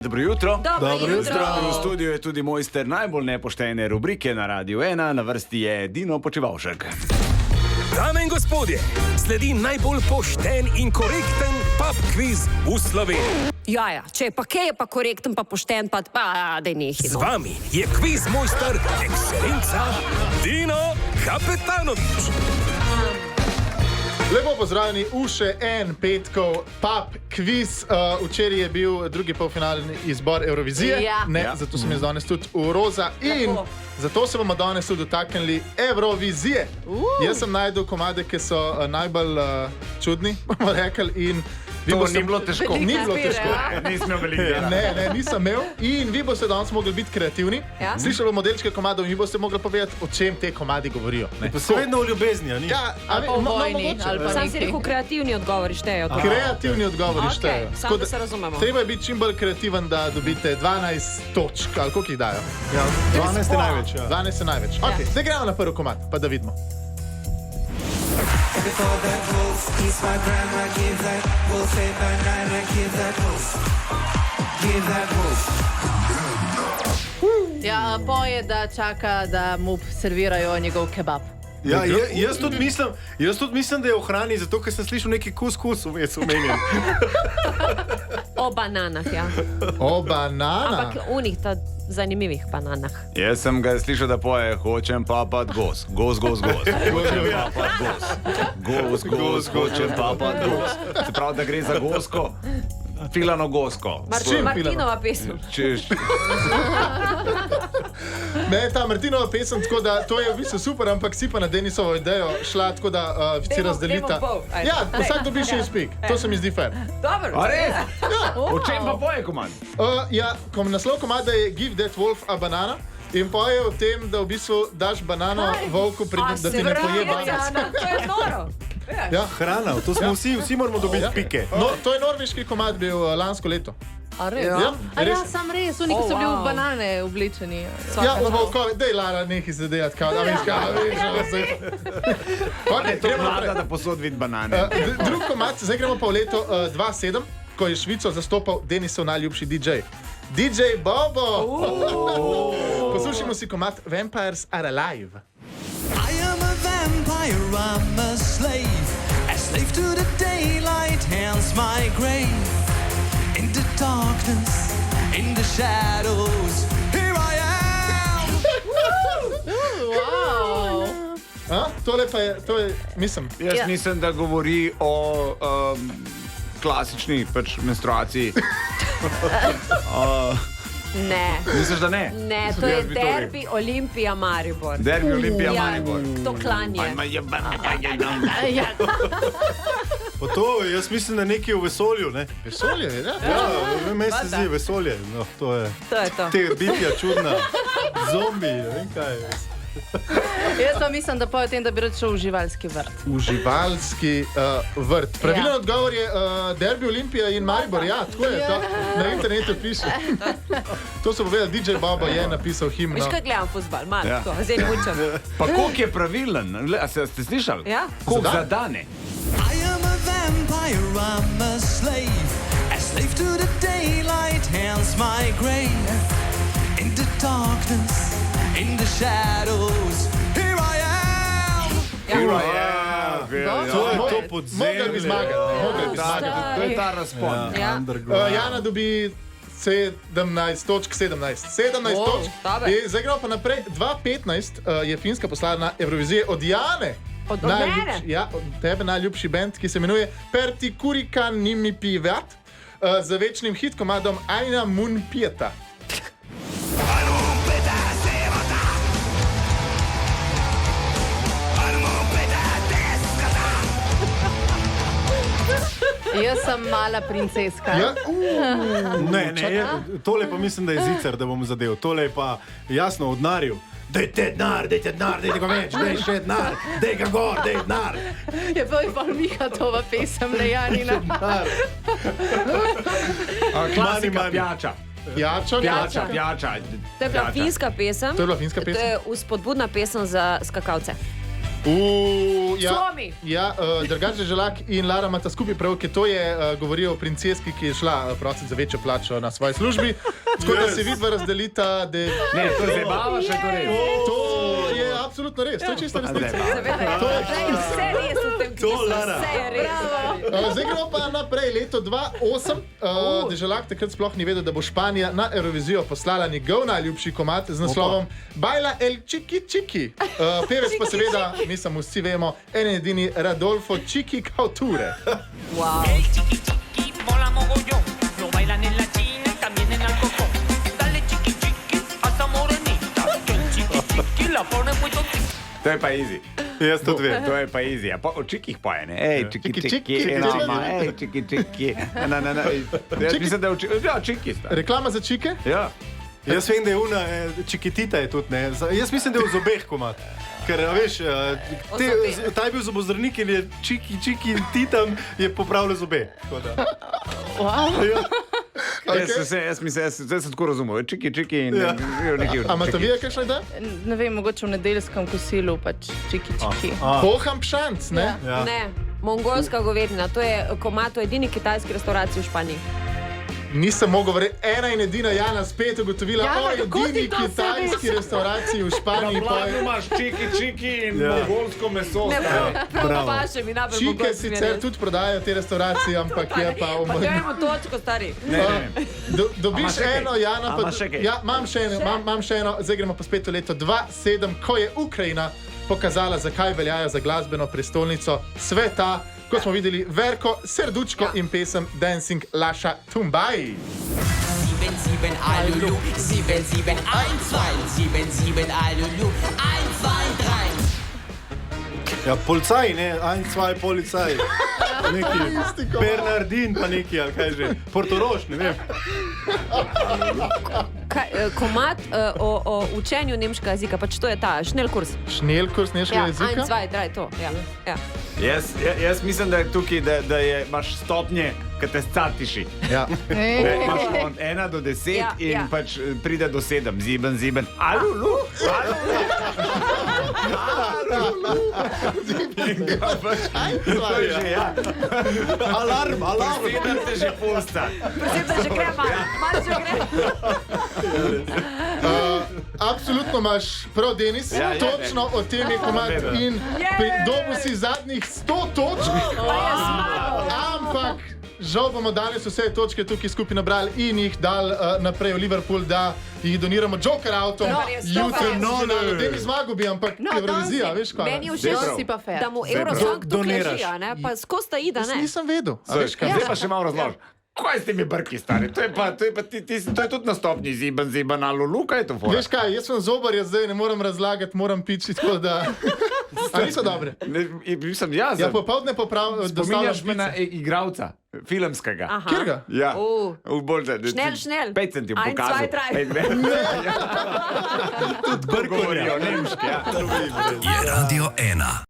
Dobro jutro. Dobro jutro. V studiu je tudi mojster najbolj nepoštene rubrike na Radiu 1, na vrsti je Dino Počevalšek. Dame in gospodje, sledi najbolj pošten in korekten pub kviz v Sloveniji. Ja, če je pa kaj, je pa korekten, pa pošten, pa da je nekaj. Z vami je kviz mojster ekscelenca Dino Kapetanovič. Lepo pozdravljeni v še en petkov pub kviz. Včeraj je bil drugi polfinalni izbor Eurovizije. Ja. Zato sem jaz danes tudi v roza. In zato se bomo danes tudi dotaknili Eurovizije. Jaz sem najdel komade, ki so najbolj čudni, bomo rekli. In To ni bilo težko. Ni bilo težko. Nisem veliko. Ne, nisem imel. In vi boste danes mogli biti kreativni. Ja. Slišali bomo delčke komadov in vi boste mogli povedati, o čem te komadi govorijo. Pa so vedno v ljubezni, a ni? Ja, Sam si rekel, kreativni odgovori štejejo. kreativni odgovori štejejo. Samo da se razumemo. Treba je biti čim bolj kreativen, da dobite 12 točk, ali koliko jih dajo? Ja, 12 je največ, ja. 12 je največ. Okay, zdaj gremo na prvi komad, pa da vidimo. Before that wolf eats my grandma, give that wolf a banana, give that wolf, give that wolf. Ja, poje, da čaka, da mu servirajo njegov kebab. Ja, jaz tudi mislim, da je v hrani, zato ker sem slišal neki kus vmes omenjen. O bananah, ja. O banana. Ampak unih, ta zanimivih bananah. Jaz sem ga slišal, da poje, hočem papat gos. Gos. Hočem papat gos. Gos, hočem papat gos. Se pravi, da gre za gosko, filano gosko. Martinova pesem. Ne, ta Martinova pesem, tako da to je v bistvu super, ampak si pa na Denisovo idejo šla, tako da si razdelita. Ja, vsak dobi 6 pik. To se mi zdi fair. Dobro. A res? O čem pa poje komand? Ja, naslov komada je Give that wolf a banana. In poje o tem, da v bistvu daš banano volku, da ti ne poje banana. To je noro. Ja. Hrana, to smo vsi moramo dobiti pike. No, to je norveški komad bil lansko leto. A res? Ja, A ja, res. sam res, oni so bili v banane oblečeni. Ja, v volkovi, dej Lara nekaj zadejati, kao, da veš kaj, Je to vlada, da posod vid banane. Drug komad, zdaj gremo pa v leto 2007, ko je Švico zastopal Denisov najljubši DJ. DJ Bobo! Poslušajmo si komad Vampires Are Alive. I am a vampire, I'm a slave to the daylight, hence my grave. In the darkness, in the shadows, here I am. Wow. Tole pa je, mislim. Jaz mislim, da govori o klasični menstruaciji. Ne. Misliš, da ne? Ne, to je derbi Olimpija Maribor. Derbi Olimpija Ja, Maribor. to klanje. Pa to, jaz mislim, da nekaj v vesolju, ne? Vesolje je, ne? Ja, meni se zdi vesolje, no, to je. To je to. Te bitja čudna, zombi, ne vem kaj je. Jaz pa mislim, da poje o tem, da bi rad šel v živalski vrt. V živalski vrt. Pravilen odgovor je derbi Olimpija in Maribor. Ja, tako je, to na internetu piše. To so povedali, DJ Bobo je napisal himno. Veš, kaj gledam fuzbal, malo Ja. tako, zdaj ne učem. Pa koliko je pravilen? A ste slišali? Ja. Koliko zadane? I am a vampire, I'm a slave to the daylight, hence my grave. In the darkness, in the shadows, here I am. To je to podzemlje. Mogel bi zmagati. To je ta razpon. Ja. Underground. Jana dobi 17 točk, 17 točk. dobro. In zdaj gremo pa naprej. 2015 je Finska poslala na Eurovizije od Jane. Od mene? Ja, od tebe najljubši band, ki se imenuje Perti Kurikan Nimi Pivat, z večnim hit komadom Aina Mun Pieta. Jaz sem mala princeska. Ja? Ne, tole pa mislim, da je zicer, da bom zadev. Tole je pa jasno od narju. Dajte denar, dajte ga več, daj še denar, daj ga gor, daj denar. Je pa Mihatova pesem, ne Janina. Klasika pijača. Pijača. To je bila finska pesem. To je bila finska pesem. To je vzpodbudna pesem za skakalce. Slomi. Drugače Želak in Lara imata skupaj prav, ker to je govorijo o princeski, ki je šla prosit za večjo plačo na svoji službi. Tako da se vidva razdelita, da Ne, to je zabava, še to res. to je absolutno res, to je čisto resnica. Vse res v tem kvizu, vse je res. Zdaj gremo pa naprej, leto 2008. Deželak takrat sploh ni vedel, da bo Španija na Eurovizijo poslala njegov najljubši komad z naslovom Baila el Čiki Čiki. Pevec pa seveda, mislim, vsi vemo, en edini Rodolfo Čiki Kauture. Wow. El chiqui chiqui mola mogollón, lo bailan en la China y también en Alcocón. Dale chiqui chiqui a esa morenita, que el chiqui chiqui la pone muy tontita. To je pa easy. Jaz tudi vem. To je pa easy. A pa o čikih poje, ne? Ej, čiki, Čiki, čiki, čiki, eno, čiki. ma, ej, čiki, čiki. Jaz mislim, da je ja, čiki sta. Reklama za čike? Ja. Jaz vem, da je una, čikitita je tudi, ne. Jaz mislim, da je v zobeh komad. Ker, a veš, ta je bil zobozdravnik in je čiki titam je popravljal zobe. Tako da. Jaz mislim, jaz sem tako razumel. Čiki, čiki in Ja. nekaj. A imate vi kakšno idejo? Ne vem, mogoče v nedeljskem kosilu, pač čiki čiki. Poham pšanc, ne? Ja. Ne, mongolska govedina, to je komad v edini kitajski restauraciji v Španiji. Nisem mogel verjeti, ena in edina Jana spet ugotovila Jana, o kako ti edini to vse kitajski veš? restauraciji v Španiji. imaš čiki, čiki in Ja. mongolsko meso. Ne, prav Bravo. paše mi najbolj Čike mongolski sicer miris. tudi prodajajo te restauracije, ampak je pa Pa dajmo točko, stari. Dobiš A imaš še kaj? eno, Jana, A pa imaš še kaj? ja, imam še eno, zdaj gremo pa spet v leto 2007, ko je Ukrajina pokazala, zakaj veljajo za glasbeno prestolnico sveta, ko smo videli Verko, Serdučko in pesem Dancing Lasha Tumbai. 77 Alulu, 7712, 77 Alulu, 1, 2, 3. Ja, policaj, ne, ein, zwei, policaj. Neki Bernardin pa neki, ali kaj že. Portorož, ne vem. Komad o učenju nemškega jezika, pač to je ta šnelkurs. Šnelkurs nemškega Ja, jezika. 1, 2, 3, to. Ja. Ja. Jaz mislim, da je tukaj, da imaš stopnje, ki te statiši. Ja. Imaš od 1 do 10 Ja, in ja. pač pride do 7. Ziben. Alulu, to je že, ja. Alarm. Sedem te že pusta. Preseda že gre, malo že gre. Absolutno imaš prav, Denis, Ja, ja, točno o tem je komad in dobil si zadnjih 100 točk, ampak žal bomo danes vse točke tukaj skupaj nabrali in jih dali naprej v Liverpool, da jih doniramo Joker avtom. No, res, to pa je. Denis zmagal bi, ampak Eurovizija, veš kaj? Meni je všeč, To si pa fair. da mu Eurosong tu Doniraš. leži, a ne? Pa skozi ta ida, Jaz ne? nisem vedel. A veš kaj? Zdaj pa še malo razloži. Kaj s temi brki, stari? To je tudi na stopni ziben, alulu, kaj je to fora? Veš kaj, jaz sem zobar, jaz zdaj ne morem razlagati, moram piči, tako da... A niso dobre? Mislim, jaz. Ja, popoldne popravljam, Spominjaš me na igralca, filmskega. Aha. Kjer ga? Ja, bolj Šnel. 5 centi Ein, pokazal. zwei, drei. Tudi brko govorijo, nemški, ja. Je Radio 1.